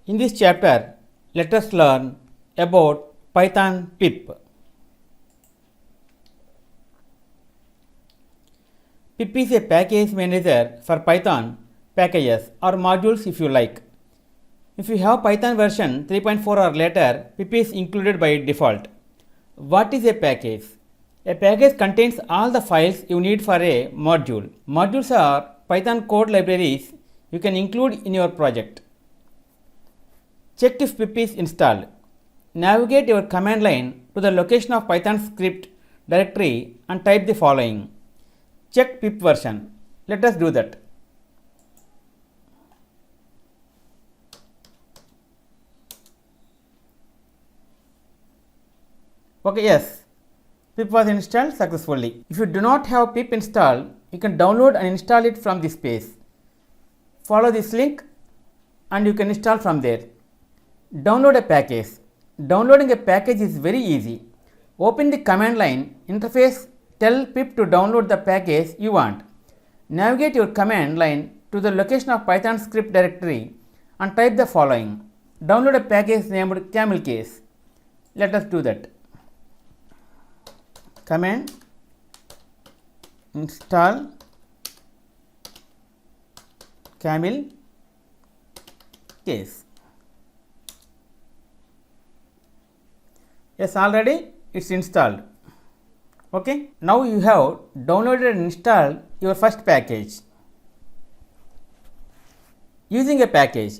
In this chapter, let us learn about Python PIP. PIP is a package manager for Python packages or modules if you like. If you have Python version 3.4 or later, PIP is included by default. What is a package? A package contains all the files you need for a module. Modules are Python code libraries you can include in your project. Check if PIP is installed. Navigate your command line to the location of Python script directory and type the following. Check PIP version. Let us do that. Okay, yes, PIP was installed successfully. If you do not have PIP installed, you can download and install it from this page. Follow this link and you can install from there. Download a package. Downloading a package is very easy. Open the command line interface, tell pip to download the package you want. Navigate your command line to the location of Python script directory and type the following. Download a package named camel case. Let us do that. Command install camel case. Yes, already it's installed. Okay, now you have downloaded and installed your first package. Using a package.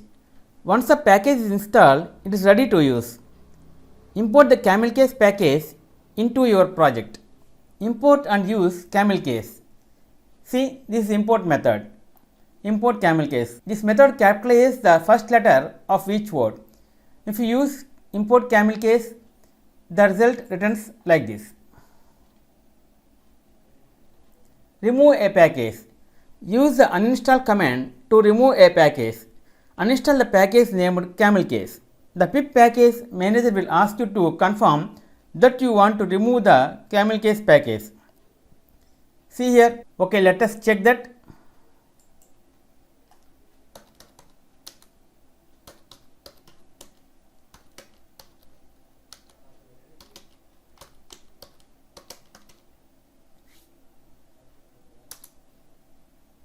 Once the package is installed, it is ready to use. Import the camel case package into your project. Import and use camel case. See, this is import method. Import camel case. This method capitalizes the first letter of each word. If you use import camel case, the result returns like this. Remove a package. Use the uninstall command to remove a package. Uninstall the package named camel case. The pip package manager will ask you to confirm that you want to remove the camel case package. See here. Okay, let us check that.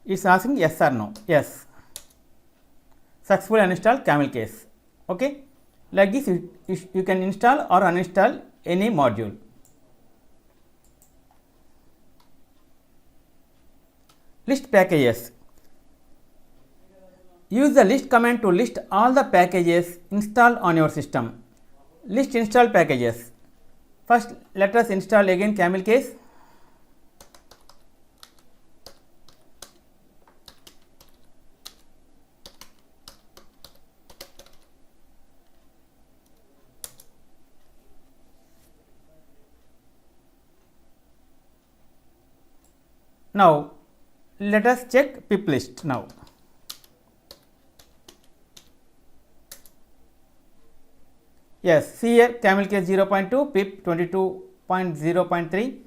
It's asking yes or no. Yes. Successfully uninstall camel case. Okay. Like this, you can install or uninstall any module. List packages. Use the list command to list all the packages installed on your system. List install packages. First, let us install again camel case. Now, let us check pip list now. Yes, see here camel case 0.2, pip 22.0.3,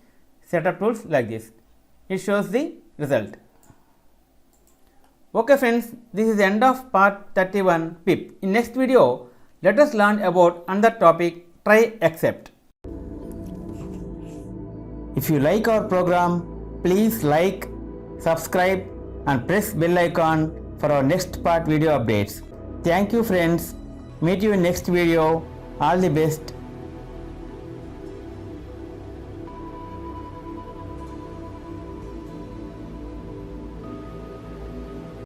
setup tools like this. It shows the result. Okay friends, this is the end of part 31 pip. In next video, let us learn about another topic, try except. If you like our program, please like, subscribe and press bell icon for our next part video updates. Thank you friends. Meet you in next video. All the best.